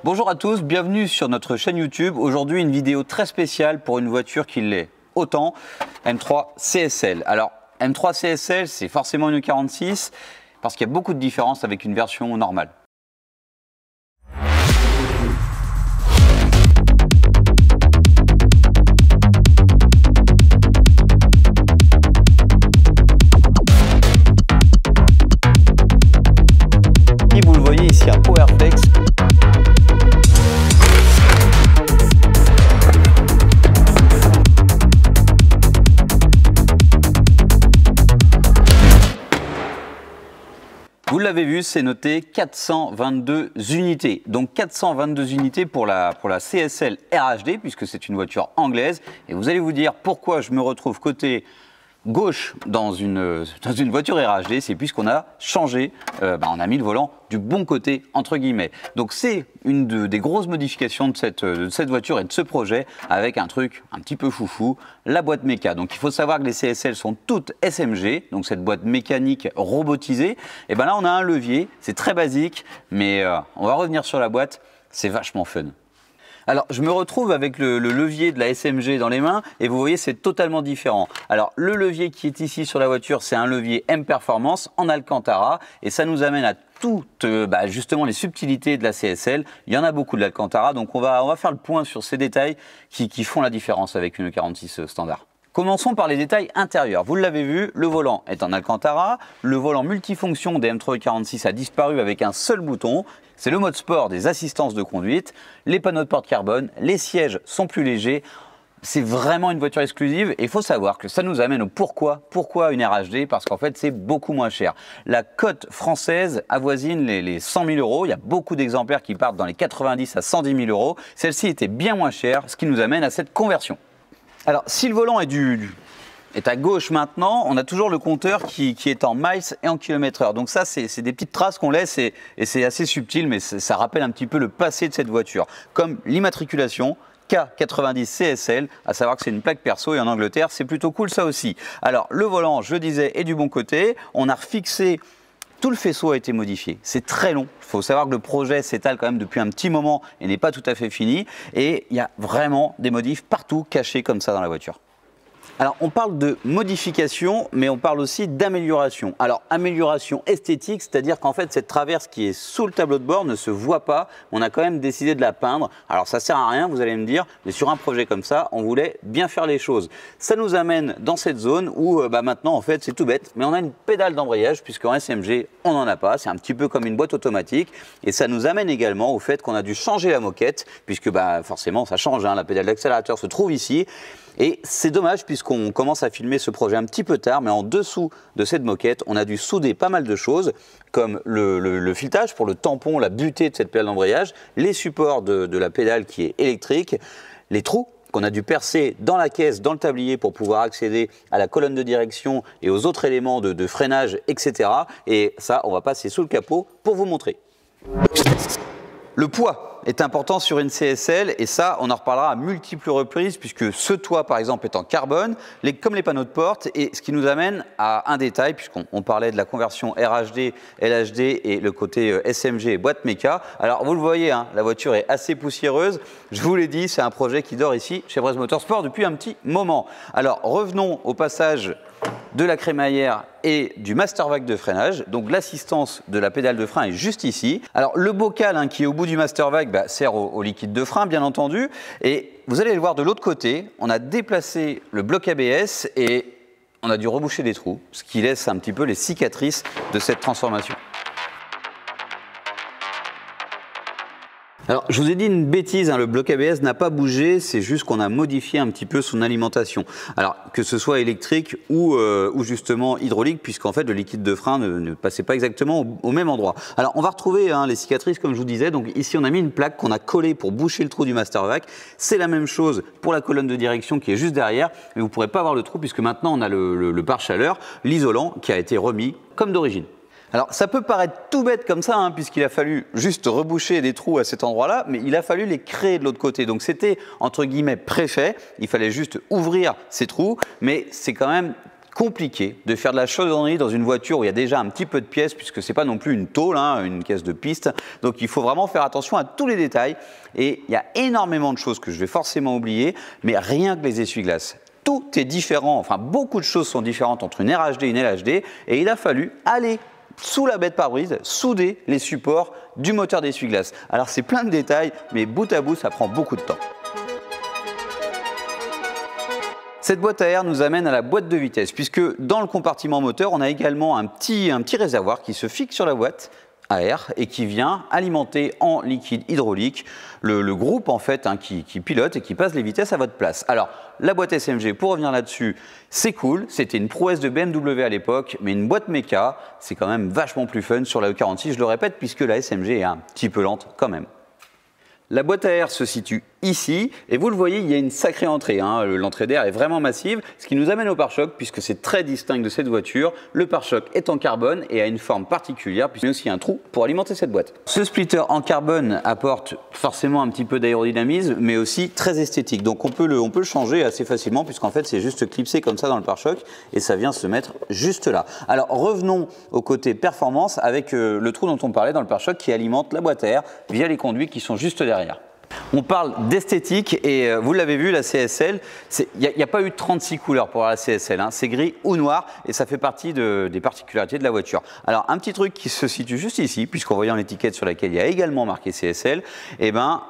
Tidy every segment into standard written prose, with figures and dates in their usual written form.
Bonjour à tous, bienvenue sur notre chaîne YouTube. Aujourd'hui, une vidéo très spéciale pour une voiture qui l'est autant, M3 CSL. Alors, M3 CSL, c'est forcément une E46 parce qu'il y a beaucoup de différences avec une version normale. Vous le voyez ici, un PowerFlex. Vous l'avez vu, c'est noté 422 unités. Donc 422 unités pour la CSL RHD, puisque c'est une voiture anglaise. Et vous allez vous dire pourquoi je me retrouve côté gauche dans une voiture RHD, c'est puisqu'on a changé, on a mis le volant du bon côté, entre guillemets. Donc c'est une des grosses modifications de cette voiture et de ce projet, avec un truc un petit peu foufou, la boîte méca. Donc il faut savoir que les CSL sont toutes SMG, donc cette boîte mécanique robotisée. Et bien là on a un levier, c'est très basique, mais on va revenir sur la boîte, c'est vachement fun. Alors, je me retrouve avec le levier de la SMG dans les mains et vous voyez, c'est totalement différent. Alors, le levier qui est ici sur la voiture, c'est un levier M Performance en Alcantara et ça nous amène à toutes justement les subtilités de la CSL. Il y en a beaucoup de l'Alcantara, donc on va faire le point sur ces détails qui font la différence avec une E46 standard. Commençons par les détails intérieurs. Vous l'avez vu, le volant est en Alcantara. Le volant multifonction des M3 E46 a disparu avec un seul bouton. C'est le mode sport des assistances de conduite. Les panneaux de porte carbone, les sièges sont plus légers. C'est vraiment une voiture exclusive et il faut savoir que ça nous amène au pourquoi. Pourquoi une RHD? Parce qu'en fait, c'est beaucoup moins cher. La cote française avoisine les 100 000 euros. Il y a beaucoup d'exemplaires qui partent dans les 90 à 110 000 euros. Celle-ci était bien moins chère, ce qui nous amène à cette conversion. Alors, si le volant est à gauche maintenant, on a toujours le compteur qui est en miles et en km/h. Donc ça, c'est des petites traces qu'on laisse et c'est assez subtil, mais ça rappelle un petit peu le passé de cette voiture. Comme l'immatriculation K90 CSL, à savoir que c'est une plaque perso et en Angleterre, c'est plutôt cool ça aussi. Alors, le volant, je disais, est du bon côté. On a refixé. Tout le faisceau a été modifié. C'est très long. Il faut savoir que le projet s'étale quand même depuis un petit moment et n'est pas tout à fait fini. Et il y a vraiment des modifs partout cachés comme ça dans la voiture. Alors, on parle de modification, mais on parle aussi d'amélioration. Alors, amélioration esthétique, c'est-à-dire qu'en fait, cette traverse qui est sous le tableau de bord ne se voit pas. On a quand même décidé de la peindre. Alors, ça sert à rien, vous allez me dire, mais sur un projet comme ça, on voulait bien faire les choses. Ça nous amène dans cette zone où maintenant, en fait, c'est tout bête, mais on a une pédale d'embrayage, puisqu'en SMG, on n'en a pas. C'est un petit peu comme une boîte automatique. Et ça nous amène également au fait qu'on a dû changer la moquette, puisque forcément, ça change. La pédale d'accélérateur se trouve ici. Et c'est dommage puisqu'on commence à filmer ce projet un petit peu tard, mais en dessous de cette moquette, on a dû souder pas mal de choses, comme le filetage pour le tampon, la butée de cette pédale d'embrayage, les supports de la pédale qui est électrique, les trous qu'on a dû percer dans la caisse, dans le tablier pour pouvoir accéder à la colonne de direction et aux autres éléments de freinage, etc. Et ça, on va passer sous le capot pour vous montrer. Le poids est important sur une CSL et ça, on en reparlera à multiples reprises puisque ce toit, par exemple, est en carbone, comme les panneaux de porte, et ce qui nous amène à un détail, puisqu'on parlait de la conversion RHD, LHD et le côté SMG et boîte méca. Alors, vous le voyez, la voiture est assez poussiéreuse. Je vous l'ai dit, c'est un projet qui dort ici chez Bresse Motorsport depuis un petit moment. Alors, revenons au passage de la crémaillère et du master vac de freinage. Donc l'assistance de la pédale de frein est juste ici. Alors le bocal qui est au bout du master vac sert au liquide de frein bien entendu. Et vous allez le voir de l'autre côté, on a déplacé le bloc ABS et on a dû reboucher des trous, ce qui laisse un petit peu les cicatrices de cette transformation. Alors, je vous ai dit une bêtise, le bloc ABS n'a pas bougé, c'est juste qu'on a modifié un petit peu son alimentation. Alors, que ce soit électrique ou justement hydraulique, puisqu'en fait, le liquide de frein ne passait pas exactement au même endroit. Alors, on va retrouver les cicatrices, comme je vous disais. Donc, ici, on a mis une plaque qu'on a collée pour boucher le trou du master vac. C'est la même chose pour la colonne de direction qui est juste derrière, mais vous ne pourrez pas voir le trou, puisque maintenant, on a le pare-chaleur, l'isolant, qui a été remis comme d'origine. Alors ça peut paraître tout bête comme ça, puisqu'il a fallu juste reboucher des trous à cet endroit-là, mais il a fallu les créer de l'autre côté. Donc c'était entre guillemets préfet, il fallait juste ouvrir ces trous, mais c'est quand même compliqué de faire de la chaudronnerie dans une voiture où il y a déjà un petit peu de pièces, puisque c'est pas non plus une tôle, hein, une caisse de piste. Donc il faut vraiment faire attention à tous les détails. Et il y a énormément de choses que je vais forcément oublier, mais rien que les essuie-glaces. Tout est différent, enfin beaucoup de choses sont différentes entre une RHD et une LHD, et il a fallu aller sous la baie de pare-brise, souder les supports du moteur d'essuie-glace. Alors c'est plein de détails, mais bout à bout, ça prend beaucoup de temps. Cette boîte à air nous amène à la boîte de vitesse, puisque dans le compartiment moteur, on a également un petit réservoir qui se fixe sur la boîte à air et qui vient alimenter en liquide hydraulique le groupe en fait qui pilote et qui passe les vitesses à votre place. Alors la boîte SMG, pour revenir là-dessus, c'est cool, c'était une prouesse de BMW à l'époque, mais une boîte méca, c'est quand même vachement plus fun sur la E46, je le répète, puisque la SMG est un petit peu lente quand même. La boîte à air se situe ici et vous le voyez, il y a une sacrée entrée. Hein. L'entrée d'air est vraiment massive, ce qui nous amène au pare-choc puisque c'est très distinct de cette voiture. Le pare-choc est en carbone et a une forme particulière puisqu'il y a aussi un trou pour alimenter cette boîte. Ce splitter en carbone apporte forcément un petit peu d'aérodynamisme mais aussi très esthétique. Donc on peut le changer assez facilement puisqu'en fait c'est juste clipsé comme ça dans le pare-choc et ça vient se mettre juste là. Alors revenons au côté performance avec le trou dont on parlait dans le pare-choc qui alimente la boîte à air via les conduits qui sont juste derrière. On parle d'esthétique et vous l'avez vu, la CSL, il n'y a pas eu 36 couleurs pour la CSL, hein, c'est gris ou noir et ça fait partie des particularités de la voiture. Alors un petit truc qui se situe juste ici, puisqu'en voyant l'étiquette sur laquelle il y a également marqué CSL, eh ben,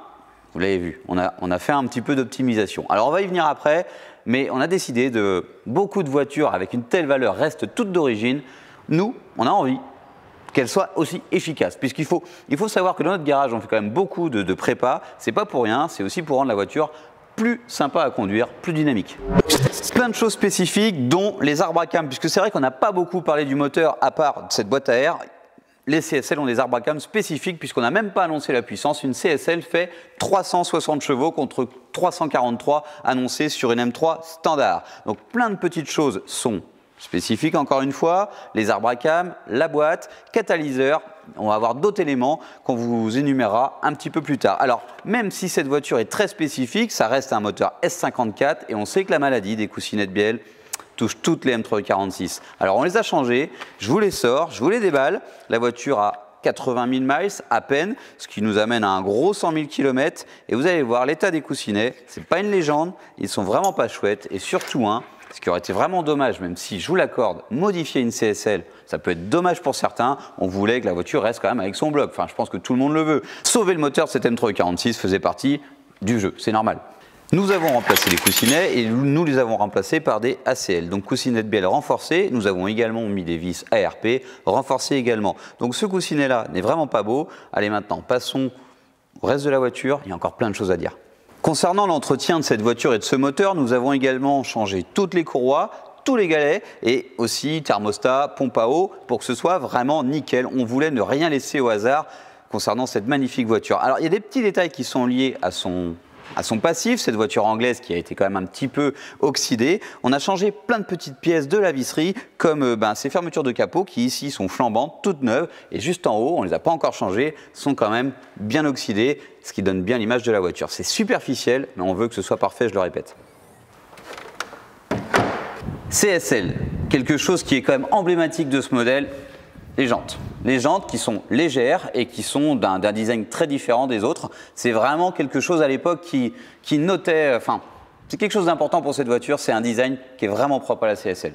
vous l'avez vu, on a fait un petit peu d'optimisation. Alors on va y venir après, mais on a décidé de beaucoup de voitures avec une telle valeur restent toutes d'origine. Nous, on a envie qu'elle soit aussi efficace. Puisqu'il faut savoir que dans notre garage, on fait quand même beaucoup de prépa. C'est pas pour rien, c'est aussi pour rendre la voiture plus sympa à conduire, plus dynamique. Plein de choses spécifiques, dont les arbres à cam, puisque c'est vrai qu'on n'a pas beaucoup parlé du moteur à part cette boîte à air. Les CSL ont des arbres à cam spécifiques puisqu'on n'a même pas annoncé la puissance. Une CSL fait 360 chevaux contre 343 annoncés sur une M3 standard. Donc plein de petites choses sont spécifiques encore une fois, les arbres à cam, la boîte, catalyseur, on va avoir d'autres éléments qu'on vous énumérera un petit peu plus tard. Alors même si cette voiture est très spécifique, ça reste un moteur S54 et on sait que la maladie des coussinets de bielle touche toutes les M346. Alors on les a changés, je vous les sors, je vous les déballe, la voiture a 80 000 miles à peine, ce qui nous amène à un gros 100 000 km et vous allez voir l'état des coussinets, c'est pas une légende, ils sont vraiment pas chouettes et surtout ce qui aurait été vraiment dommage, même si je vous l'accorde, modifier une CSL, ça peut être dommage pour certains, on voulait que la voiture reste quand même avec son bloc, enfin je pense que tout le monde le veut. Sauver le moteur de cette M346 faisait partie du jeu, c'est normal. Nous avons remplacé les coussinets et nous les avons remplacés par des ACL, donc coussinets de bielle renforcés. Nous avons également mis des vis ARP renforcés également. Donc ce coussinet-là n'est vraiment pas beau. Allez maintenant, passons au reste de la voiture, il y a encore plein de choses à dire. Concernant l'entretien de cette voiture et de ce moteur, nous avons également changé toutes les courroies, tous les galets et aussi thermostat, pompe à eau pour que ce soit vraiment nickel. On voulait ne rien laisser au hasard concernant cette magnifique voiture. Alors il y a des petits détails qui sont liés à son passif, cette voiture anglaise qui a été quand même un petit peu oxydée. On a changé plein de petites pièces de la visserie comme ces fermetures de capot qui ici sont flambantes, toutes neuves et juste en haut, on ne les a pas encore changées, sont quand même bien oxydées, ce qui donne bien l'image de la voiture. C'est superficiel, mais on veut que ce soit parfait, je le répète. CSL, quelque chose qui est quand même emblématique de ce modèle, les jantes. Les jantes qui sont légères et qui sont d'un design très différent des autres. C'est vraiment quelque chose à l'époque qui notait, enfin, c'est quelque chose d'important pour cette voiture, c'est un design qui est vraiment propre à la CSL.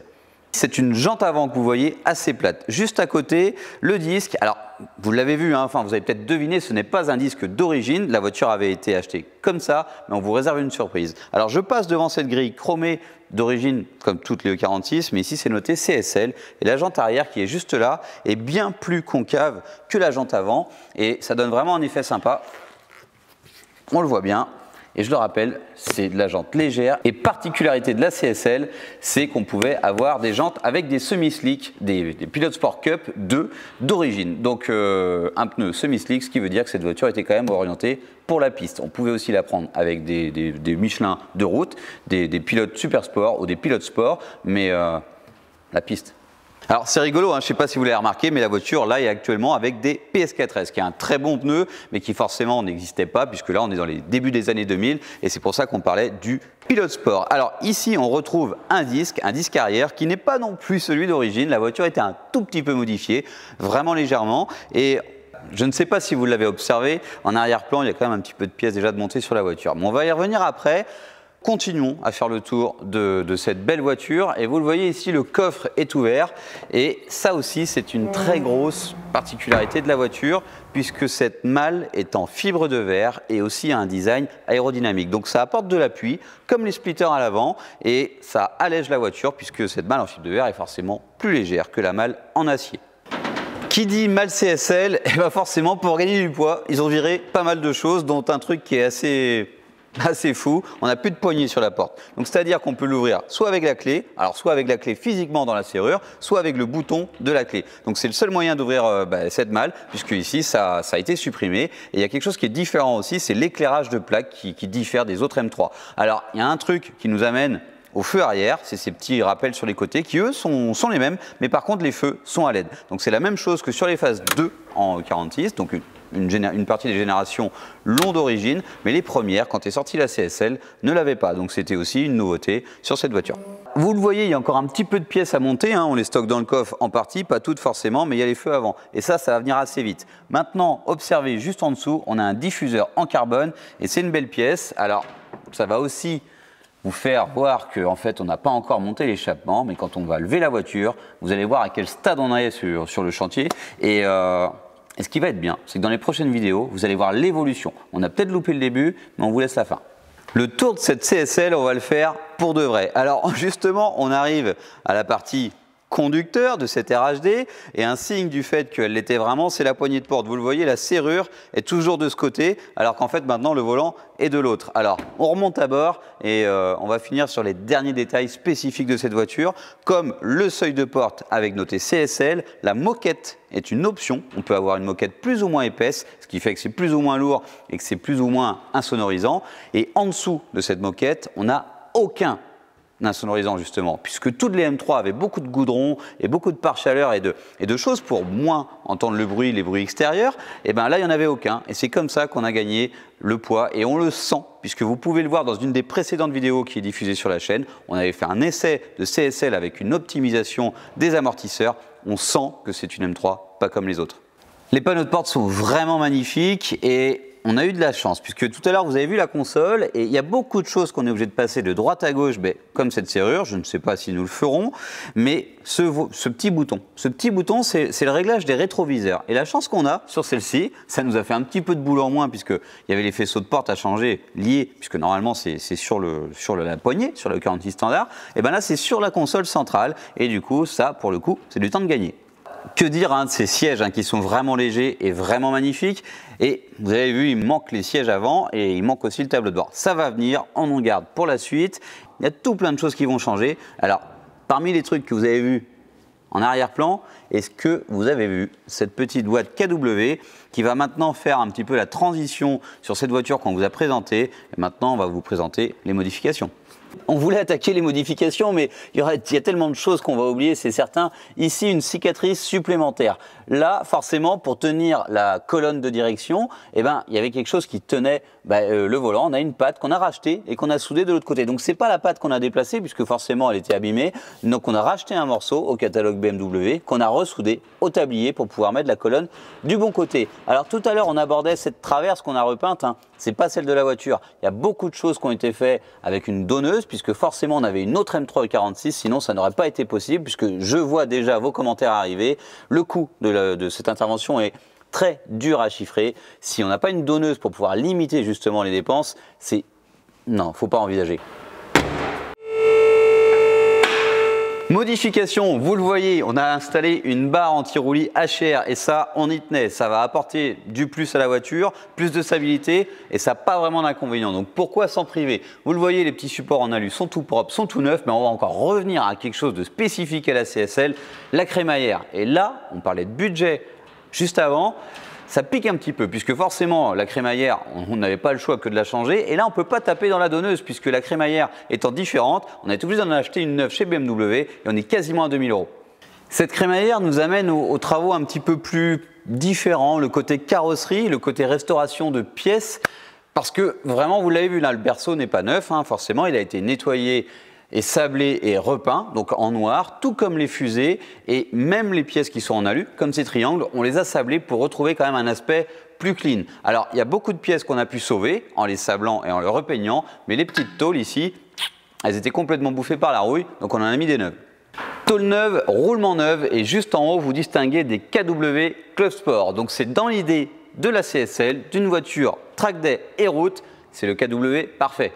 C'est une jante avant que vous voyez assez plate. Juste à côté, le disque, alors vous l'avez vu, hein, enfin, vous avez peut-être deviné, ce n'est pas un disque d'origine, la voiture avait été achetée comme ça, mais on vous réserve une surprise. Alors je passe devant cette grille chromée d'origine comme toutes les E46, mais ici c'est noté CSL et la jante arrière qui est juste là est bien plus concave que la jante avant et ça donne vraiment un effet sympa. On le voit bien. Et je le rappelle, c'est de la jante légère et particularité de la CSL, c'est qu'on pouvait avoir des jantes avec des semi-slick, des Pilot Sport Cup 2 d'origine. Donc un pneu semi-slick, ce qui veut dire que cette voiture était quand même orientée pour la piste. On pouvait aussi la prendre avec des Michelin de route, des pilotes super sport ou des pilotes sport, mais la piste, Alors c'est rigolo, hein, je ne sais pas si vous l'avez remarqué, mais la voiture là est actuellement avec des PS4S, qui est un très bon pneu, mais qui forcément n'existait pas, puisque là on est dans les débuts des années 2000, et c'est pour ça qu'on parlait du Pilote Sport. Alors ici on retrouve un disque arrière, qui n'est pas non plus celui d'origine. La voiture était un tout petit peu modifiée, vraiment légèrement, et je ne sais pas si vous l'avez observé, en arrière-plan il y a quand même un petit peu de pièces déjà de montée sur la voiture. Mais on va y revenir après. Continuons à faire le tour de cette belle voiture et vous le voyez ici, le coffre est ouvert et ça aussi c'est une très grosse particularité de la voiture puisque cette malle est en fibre de verre et aussi a un design aérodynamique. Donc ça apporte de l'appui comme les splitters à l'avant et ça allège la voiture puisque cette malle en fibre de verre est forcément plus légère que la malle en acier. Qui dit malle CSL, et bien forcément pour gagner du poids, ils ont viré pas mal de choses dont un truc qui est assez fou, on n'a plus de poignée sur la porte. Donc c'est-à-dire qu'on peut l'ouvrir soit avec la clé, alors soit avec la clé physiquement dans la serrure, soit avec le bouton de la clé. Donc c'est le seul moyen d'ouvrir cette malle, puisque ici ça a été supprimé. Et il y a quelque chose qui est différent aussi, c'est l'éclairage de plaque qui diffère des autres M3. Alors il y a un truc qui nous amène au feu arrière, c'est ces petits rappels sur les côtés qui eux sont les mêmes, mais par contre les feux sont à LED. Donc c'est la même chose que sur les phases 2 en 46, donc une partie des générations l'ont d'origine, mais les premières, quand est sortie la CSL, ne l'avaient pas. Donc c'était aussi une nouveauté sur cette voiture. Vous le voyez, il y a encore un petit peu de pièces à monter, hein. On les stocke dans le coffre en partie, pas toutes forcément, mais il y a les feux avant. Et ça va venir assez vite. Maintenant, observez juste en dessous, on a un diffuseur en carbone et c'est une belle pièce. Alors, ça va aussi vous faire voir qu'en fait, on n'a pas encore monté l'échappement, mais quand on va lever la voiture, vous allez voir à quel stade on est sur le chantier. Et ce qui va être bien, c'est que dans les prochaines vidéos, vous allez voir l'évolution. On a peut-être loupé le début, mais on vous laisse la fin. Le tour de cette CSL, on va le faire pour de vrai. Alors justement, on arrive à la partie conducteur de cette RHD et un signe du fait qu'elle l'était vraiment, c'est la poignée de porte. Vous le voyez, la serrure est toujours de ce côté, alors qu'en fait maintenant le volant est de l'autre. Alors on remonte à bord et on va finir sur les derniers détails spécifiques de cette voiture, comme le seuil de porte avec noté CSL. La moquette est une option, on peut avoir une moquette plus ou moins épaisse, ce qui fait que c'est plus ou moins lourd et que c'est plus ou moins insonorisant. Et en dessous de cette moquette, on n'a aucun insonorisant justement, puisque toutes les M3 avaient beaucoup de goudron et beaucoup de pare-chaleur et de choses pour moins entendre le bruit, les bruits extérieurs, et bien là il n'y en avait aucun, et c'est comme ça qu'on a gagné le poids, et on le sent, puisque vous pouvez le voir dans une des précédentes vidéos qui est diffusée sur la chaîne, on avait fait un essai de CSL avec une optimisation des amortisseurs, on sent que c'est une M3 pas comme les autres. Les panneaux de porte sont vraiment magnifiques et on a eu de la chance, puisque tout à l'heure vous avez vu la console et il y a beaucoup de choses qu'on est obligé de passer de droite à gauche, comme cette serrure, je ne sais pas si nous le ferons, mais ce petit bouton, c'est le réglage des rétroviseurs. Et la chance qu'on a sur celle-ci, ça nous a fait un petit peu de boulot en moins, puisqu'il y avait les faisceaux de porte à changer liés, puisque normalement c'est sur la poignée, sur le 46 standard, et bien là c'est sur la console centrale, et du coup ça pour le coup c'est du temps de gagner. Que dire de ces sièges qui sont vraiment légers et vraiment magnifiques. Et vous avez vu, il manque les sièges avant et il manque aussi le tableau de bord. Ça va venir, on en garde pour la suite. Il y a tout plein de choses qui vont changer. Alors, parmi les trucs que vous avez vus en arrière-plan, est-ce que vous avez vu cette petite boîte KW qui va maintenant faire un petit peu la transition sur cette voiture qu'on vous a présentée. Et maintenant, on va vous présenter les modifications. On voulait attaquer les modifications, mais il y a tellement de choses qu'on va oublier, c'est certain. Ici, une cicatrice supplémentaire. Là, forcément, pour tenir la colonne de direction, il y avait quelque chose qui tenait le volant. On a une patte qu'on a rachetée et qu'on a soudée de l'autre côté. Donc, c'est pas la patte qu'on a déplacée, puisque forcément, elle était abîmée. Donc, on a racheté un morceau au catalogue BMW qu'on a ressoudé au tablier pour pouvoir mettre la colonne du bon côté. Alors, tout à l'heure, on abordait cette traverse qu'on a repeinte. C'est pas celle de la voiture. Il y a beaucoup de choses qui ont été faites avec une donneuse, puisque forcément on avait une autre M3 E46, sinon ça n'aurait pas été possible, puisque je vois déjà vos commentaires arriver. Le coût de cette intervention est très dur à chiffrer. Si on n'a pas une donneuse pour pouvoir limiter justement les dépenses, non, faut pas envisager. Modification, vous le voyez, on a installé une barre anti-roulis HR et ça, on y tenait. Ça va apporter du plus à la voiture, plus de stabilité et ça n'a pas vraiment d'inconvénient. Donc pourquoi s'en priver? Vous le voyez, les petits supports en alu sont tout propres, sont tout neufs, mais on va encore revenir à quelque chose de spécifique à la CSL, la crémaillère. Et là, on parlait de budget juste avant. Ça pique un petit peu, puisque forcément, la crémaillère, on n'avait pas le choix que de la changer. Et là, on ne peut pas taper dans la donneuse, puisque la crémaillère étant différente, on est obligé d'en acheter une neuve chez BMW et on est quasiment à 2000 €. Cette crémaillère nous amène aux travaux un petit peu plus différents, le côté carrosserie, le côté restauration de pièces, parce que vraiment, vous l'avez vu là, le berceau n'est pas neuf, hein, forcément, il a été nettoyé et sablé et repeint, donc en noir, tout comme les fusées, et même les pièces qui sont en alu, comme ces triangles, on les a sablés pour retrouver quand même un aspect plus clean. Alors, il y a beaucoup de pièces qu'on a pu sauver en les sablant et en les repeignant, mais les petites tôles ici, elles étaient complètement bouffées par la rouille, donc on en a mis des neuves. Tôle neuve, roulement neuf, et juste en haut, vous distinguez des KW Club Sport. Donc c'est dans l'idée de la CSL, d'une voiture track day et route, c'est le KW parfait.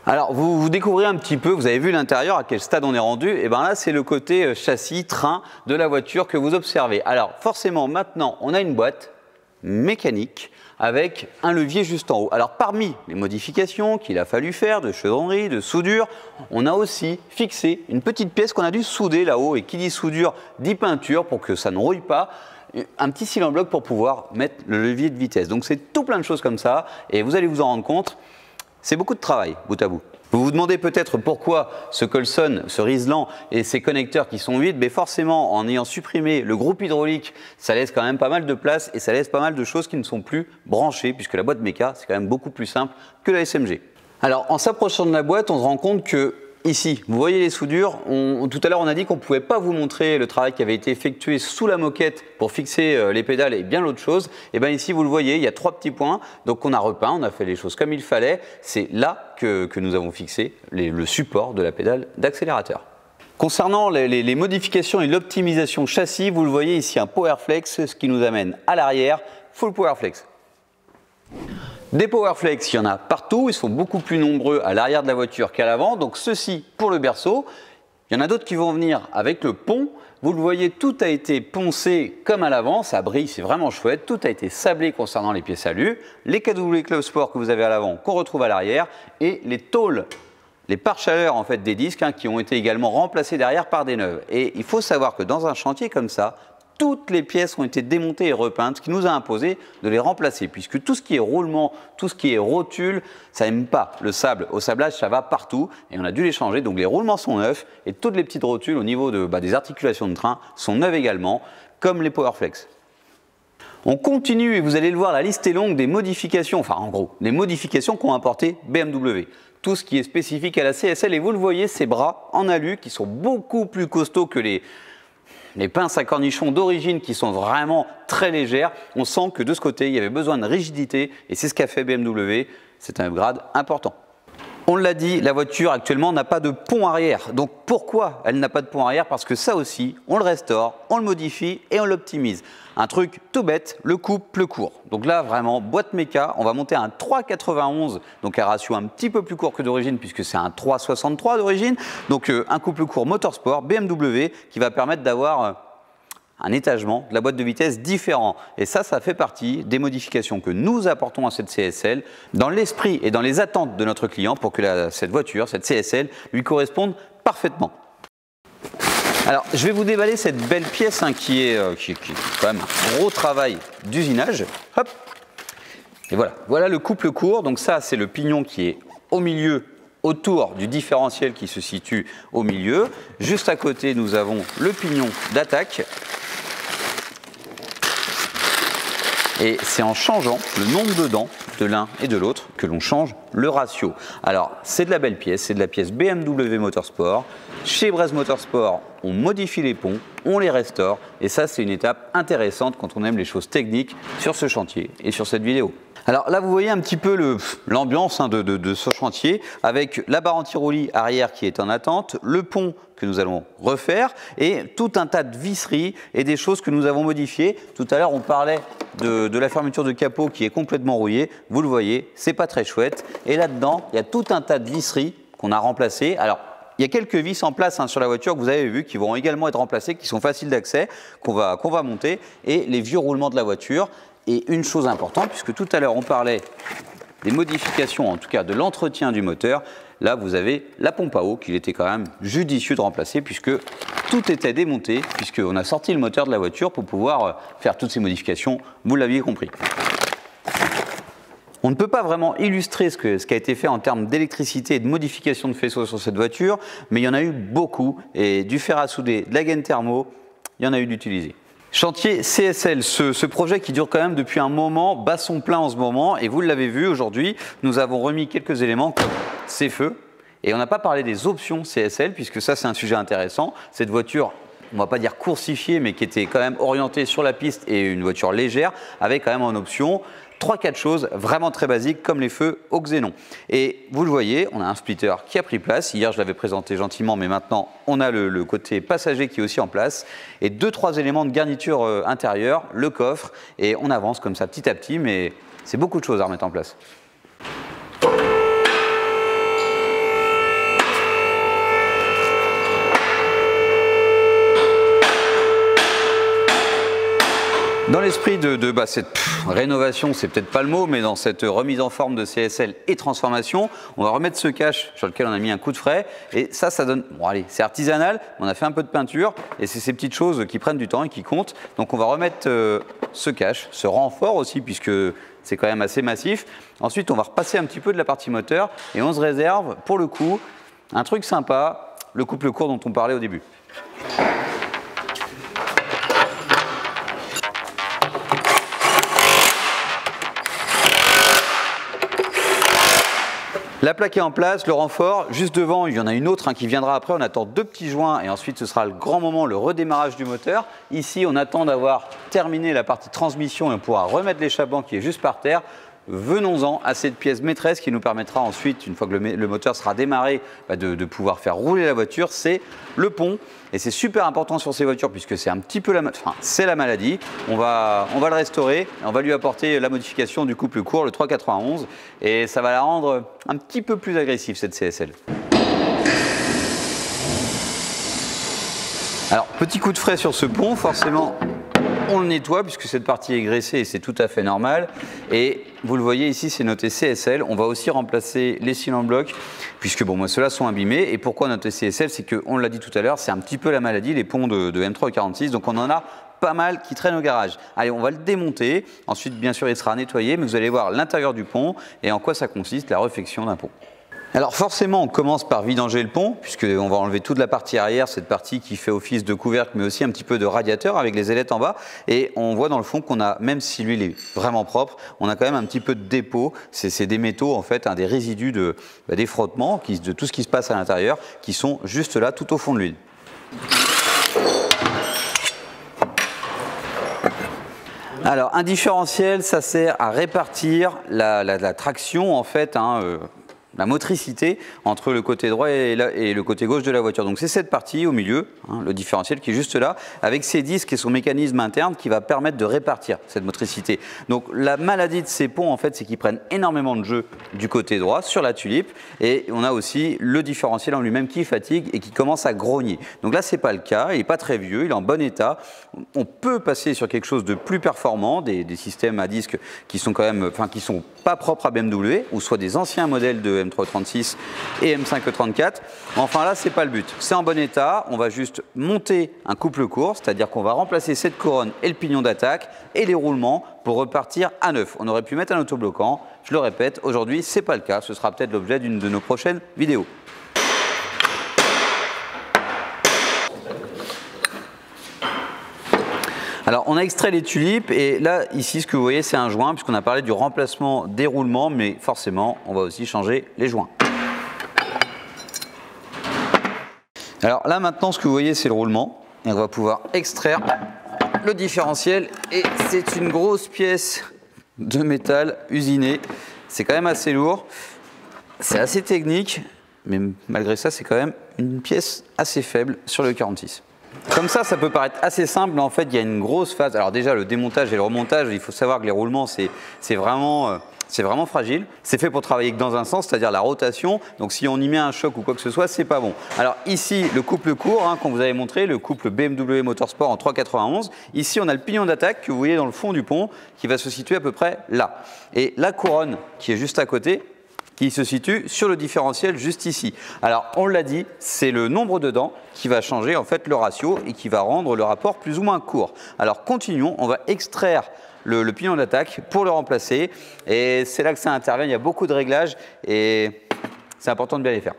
Alors vous découvrez un petit peu, vous avez vu l'intérieur, à quel stade on est rendu, et bien là c'est le côté châssis, train de la voiture que vous observez. Alors forcément maintenant on a une boîte mécanique avec un levier juste en haut. Alors parmi les modifications qu'il a fallu faire de chaudronnerie, de soudure, on a aussi fixé une petite pièce qu'on a dû souder là-haut, et qui dit soudure dit peinture pour que ça ne rouille pas, un petit cylindre bloc pour pouvoir mettre le levier de vitesse. Donc c'est tout plein de choses comme ça et vous allez vous en rendre compte, c'est beaucoup de travail bout à bout. Vous vous demandez peut-être pourquoi ce Colson, ce Riesland et ces connecteurs qui sont vides, mais forcément en ayant supprimé le groupe hydraulique, ça laisse quand même pas mal de place et ça laisse pas mal de choses qui ne sont plus branchées, puisque la boîte méca c'est quand même beaucoup plus simple que la SMG. Alors en s'approchant de la boîte, on se rend compte que ici, vous voyez les soudures, tout à l'heure on a dit qu'on ne pouvait pas vous montrer le travail qui avait été effectué sous la moquette pour fixer les pédales et bien l'autre chose. Et bien ici vous le voyez, il y a 3 petits points, donc on a repeint, on a fait les choses comme il fallait. C'est là que nous avons fixé le support de la pédale d'accélérateur. Concernant les modifications et l'optimisation châssis, vous le voyez ici un Powerflex, ce qui nous amène à l'arrière, full Powerflex. Des Powerflex, il y en a partout, ils sont beaucoup plus nombreux à l'arrière de la voiture qu'à l'avant, donc ceci pour le berceau. Il y en a d'autres qui vont venir avec le pont. Vous le voyez, tout a été poncé comme à l'avant, ça brille, c'est vraiment chouette. Tout a été sablé concernant les pièces alu, les KW Club Sport que vous avez à l'avant qu'on retrouve à l'arrière, et les tôles, les pare-chaleurs en fait des disques hein, qui ont été également remplacés derrière par des neuves. Et il faut savoir que dans un chantier comme ça, toutes les pièces ont été démontées et repeintes, ce qui nous a imposé de les remplacer, puisque tout ce qui est roulement, tout ce qui est rotule, ça n'aime pas le sable. Au sablage, ça va partout et on a dû les changer. Donc les roulements sont neufs et toutes les petites rotules au niveau des articulations de train sont neuves également, comme les Powerflex. On continue et vous allez le voir, la liste est longue des modifications, enfin en gros, les modifications qu'ont apporté BMW. Tout ce qui est spécifique à la CSL, et vous le voyez, ces bras en alu qui sont beaucoup plus costauds que les pinces à cornichons d'origine qui sont vraiment très légères. On sent que de ce côté, il y avait besoin de rigidité et c'est ce qu'a fait BMW. C'est un upgrade important. On l'a dit, la voiture actuellement n'a pas de pont arrière. Donc pourquoi elle n'a pas de pont arrière? Parce que ça aussi, on le restaure, on le modifie et on l'optimise. Un truc tout bête, le couple court. Donc là, vraiment, boîte méca, on va monter un 3,91, donc un ratio un petit peu plus court que d'origine puisque c'est un 3,63 d'origine. Donc un couple court motorsport BMW qui va permettre d'avoir un étagement de la boîte de vitesse différent. Et ça fait partie des modifications que nous apportons à cette CSL dans l'esprit et dans les attentes de notre client pour que cette voiture, cette CSL, lui corresponde parfaitement. Alors, je vais vous déballer cette belle pièce hein, qui est quand même un gros travail d'usinage. Hop. Et voilà le couple court. Donc ça, c'est le pignon qui est au milieu, autour du différentiel qui se situe au milieu. Juste à côté, nous avons le pignon d'attaque. Et c'est en changeant le nombre de dents de l'un et de l'autre que l'on change le ratio. Alors, c'est de la belle pièce, c'est de la pièce BMW Motorsport. Chez Bresse Motorsport, on modifie les ponts, on les restaure. Et ça, c'est une étape intéressante quand on aime les choses techniques sur ce chantier et sur cette vidéo. Alors là, vous voyez un petit peu l'ambiance hein, de ce chantier avec la barre anti-roulis arrière qui est en attente, le pont que nous allons refaire et tout un tas de visseries et des choses que nous avons modifiées. Tout à l'heure, on parlait de la fermeture de capot qui est complètement rouillée. Vous le voyez, c'est pas très chouette. Et là-dedans, il y a tout un tas de visseries qu'on a remplacées. Alors, il y a quelques vis en place hein, sur la voiture que vous avez vu qui vont également être remplacées, qui sont faciles d'accès, qu'on va monter, et les vieux roulements de la voiture. Et une chose importante, puisque tout à l'heure on parlait des modifications, en tout cas de l'entretien du moteur, là vous avez la pompe à eau qu'il était quand même judicieux de remplacer puisque tout était démonté, puisqu'on a sorti le moteur de la voiture pour pouvoir faire toutes ces modifications, vous l'aviez compris. On ne peut pas vraiment illustrer ce qui a été fait en termes d'électricité et de modification de faisceaux sur cette voiture, mais il y en a eu beaucoup, et du fer à souder, de la gaine thermo, il il y en a eu d'utilisé. Chantier CSL, ce projet qui dure quand même depuis un moment, bat son plein en ce moment, et vous l'avez vu aujourd'hui, nous avons remis quelques éléments comme ces feux, et on n'a pas parlé des options CSL, puisque ça c'est un sujet intéressant. Cette voiture, on ne va pas dire coursifiée, mais qui était quand même orientée sur la piste et une voiture légère, avec quand même en option 3-4 choses vraiment très basiques comme les feux au xénon. Et vous le voyez, on a un splitter qui a pris place. Hier, je l'avais présenté gentiment, mais maintenant, on a le côté passager qui est aussi en place. Et 2-3 éléments de garniture intérieure, le coffre, et on avance comme ça petit à petit, mais c'est beaucoup de choses à remettre en place. Dans l'esprit de cette rénovation, c'est peut-être pas le mot, mais dans cette remise en forme de CSL et transformation, on va remettre ce cache sur lequel on a mis un coup de frais. Et ça donne, bon allez, c'est artisanal, on a fait un peu de peinture, et c'est ces petites choses qui prennent du temps et qui comptent. Donc on va remettre ce cache, ce renfort aussi, puisque c'est quand même assez massif. Ensuite, on va repasser un petit peu de la partie moteur, et on se réserve, pour le coup, un truc sympa, le couple court dont on parlait au début. La plaque est en place, le renfort, juste devant, il y en a une autre qui viendra après, on attend 2 petits joints et ensuite ce sera le grand moment, le redémarrage du moteur. Ici, on attend d'avoir terminé la partie transmission et on pourra remettre l'échappement qui est juste par terre. Venons-en à cette pièce maîtresse qui nous permettra ensuite, une fois que le moteur sera démarré, de pouvoir faire rouler la voiture, c'est le pont. Et c'est super important sur ces voitures puisque c'est un petit peu c'est la maladie. On va le restaurer, et on va lui apporter la modification du couple court, le 391, et ça va la rendre un petit peu plus agressive cette CSL. Alors, petit coup de frais sur ce pont, forcément. On le nettoie puisque cette partie est graissée et c'est tout à fait normal. Et vous le voyez ici, c'est noté CSL. On va aussi remplacer les cylindres blocs puisque bon, moi ceux-là sont abîmés. Et pourquoi noter CSL? C'est qu'on l'a dit tout à l'heure, c'est un petit peu la maladie, les ponts de M346. Donc on en a pas mal qui traînent au garage. Allez, on va le démonter. Ensuite, bien sûr, il sera nettoyé, mais vous allez voir l'intérieur du pont et en quoi ça consiste, la réfection d'un pont. Alors forcément, on commence par vidanger le pont, puisqu'on va enlever toute la partie arrière, cette partie qui fait office de couvercle, mais aussi un petit peu de radiateur avec les ailettes en bas. Et on voit dans le fond qu'on a, même si l'huile est vraiment propre, on a quand même un petit peu de dépôt. C'est des métaux, en fait, des résidus des frottements, de tout ce qui se passe à l'intérieur, qui sont juste là, tout au fond de l'huile. Alors, un différentiel, ça sert à répartir la traction, en fait, la motricité entre le côté droit et le côté gauche de la voiture. Donc c'est cette partie au milieu, le différentiel qui est juste là, avec ses disques et son mécanisme interne qui va permettre de répartir cette motricité. Donc la maladie de ces ponts, en fait, c'est qu'ils prennent énormément de jeu du côté droit sur la tulipe, et on a aussi le différentiel en lui-même qui fatigue et qui commence à grogner. Donc là, c'est pas le cas, il n'est pas très vieux, il est en bon état. On peut passer sur quelque chose de plus performant, des systèmes à disques qui sont quand même, qui sont pas propres à BMW, ou soit des anciens modèles de M336 et M534. Enfin là, c'est pas le but. C'est en bon état. On va juste monter un couple court, c'est-à-dire qu'on va remplacer cette couronne et le pignon d'attaque et les roulements pour repartir à neuf. On aurait pu mettre un autobloquant. Je le répète, aujourd'hui, c'est pas le cas. Ce sera peut-être l'objet d'une de nos prochaines vidéos. Alors, on a extrait les tulipes et là, ici, ce que vous voyez, c'est un joint puisqu'on a parlé du remplacement des roulements, mais forcément, on va aussi changer les joints. Alors là, maintenant, ce que vous voyez, c'est le roulement et on va pouvoir extraire le différentiel et c'est une grosse pièce de métal usinée. C'est quand même assez lourd, c'est assez technique, mais malgré ça, c'est quand même une pièce assez faible sur le 46. Comme ça peut paraître assez simple, mais en fait, il y a une grosse phase. Alors déjà, le démontage et le remontage, il faut savoir que les roulements, c'est vraiment fragile. C'est fait pour travailler que dans un sens, c'est-à-dire la rotation. Donc si on y met un choc ou quoi que ce soit, c'est pas bon. Alors ici, le couple court, qu'on vous avait montré, le couple BMW Motorsport en 391. Ici, on a le pignon d'attaque que vous voyez dans le fond du pont, qui va se situer à peu près là. Et la couronne, qui est juste à côté, qui se situe sur le différentiel juste ici. Alors on l'a dit, c'est le nombre de dents qui va changer en fait le ratio et qui va rendre le rapport plus ou moins court. Alors continuons, on va extraire le pignon d'attaque pour le remplacer et c'est là que ça intervient, il y a beaucoup de réglages et c'est important de bien les faire.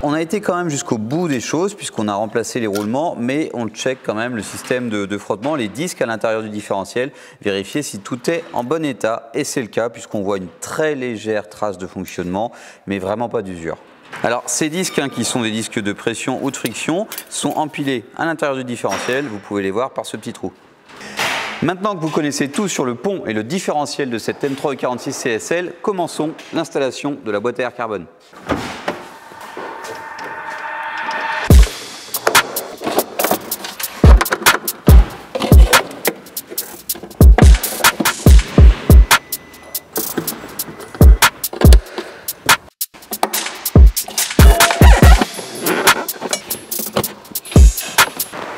On a été quand même jusqu'au bout des choses puisqu'on a remplacé les roulements, mais on check quand même le système de frottement, les disques à l'intérieur du différentiel, vérifier si tout est en bon état, et c'est le cas puisqu'on voit une très légère trace de fonctionnement, mais vraiment pas d'usure. Alors ces disques qui sont des disques de pression ou de friction sont empilés à l'intérieur du différentiel, vous pouvez les voir par ce petit trou. Maintenant que vous connaissez tout sur le pont et le différentiel de cette M3E46 CSL, commençons l'installation de la boîte à air carbone.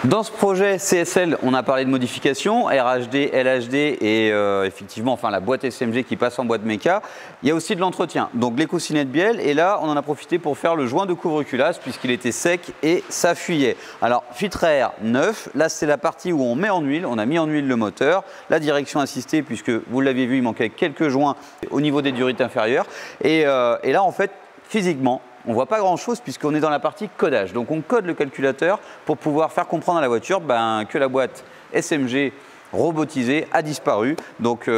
Dans ce projet CSL, on a parlé de modifications, RHD, LHD et effectivement enfin, la boîte SMG qui passe en boîte méca. Il y a aussi de l'entretien, donc l'écoussinet de bielle, et là on en a profité pour faire le joint de couvre-culasse puisqu'il était sec et ça fuyait. Alors filtre à air neuf, là c'est la partie où on met en huile, on a mis en huile le moteur, la direction assistée puisque vous l'avez vu il manquait quelques joints au niveau des durites inférieures et là en fait physiquement on ne voit pas grand chose puisqu'on est dans la partie codage. Donc on code le calculateur pour pouvoir faire comprendre à la voiture que la boîte SMG robotisée a disparu. Donc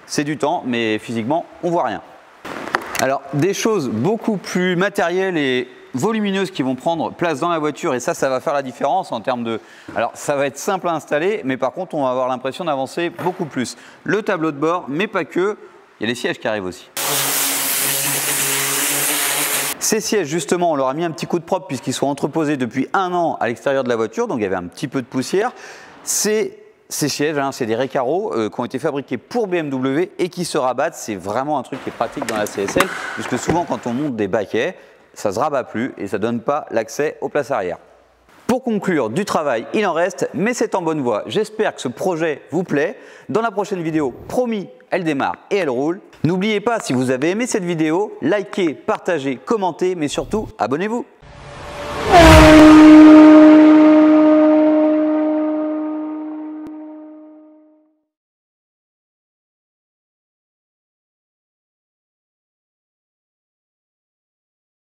c'est du temps, mais physiquement on ne voit rien. Alors des choses beaucoup plus matérielles et volumineuses qui vont prendre place dans la voiture, et ça va faire la différence en termes de... Alors ça va être simple à installer, mais par contre on va avoir l'impression d'avancer beaucoup plus. Le tableau de bord, mais pas que, il y a les sièges qui arrivent aussi. Ces sièges, justement, on leur a mis un petit coup de propre puisqu'ils sont entreposés depuis 1 an à l'extérieur de la voiture, donc il y avait un petit peu de poussière. Ces sièges, c'est des Recaro qui ont été fabriqués pour BMW et qui se rabattent. C'est vraiment un truc qui est pratique dans la CSL, puisque souvent quand on monte des baquets, ça ne se rabat plus et ça ne donne pas l'accès aux places arrière. Pour conclure, du travail, il en reste, mais c'est en bonne voie. J'espère que ce projet vous plaît. Dans la prochaine vidéo, promis, elle démarre et elle roule. N'oubliez pas, si vous avez aimé cette vidéo, likez, partagez, commentez, mais surtout, abonnez-vous.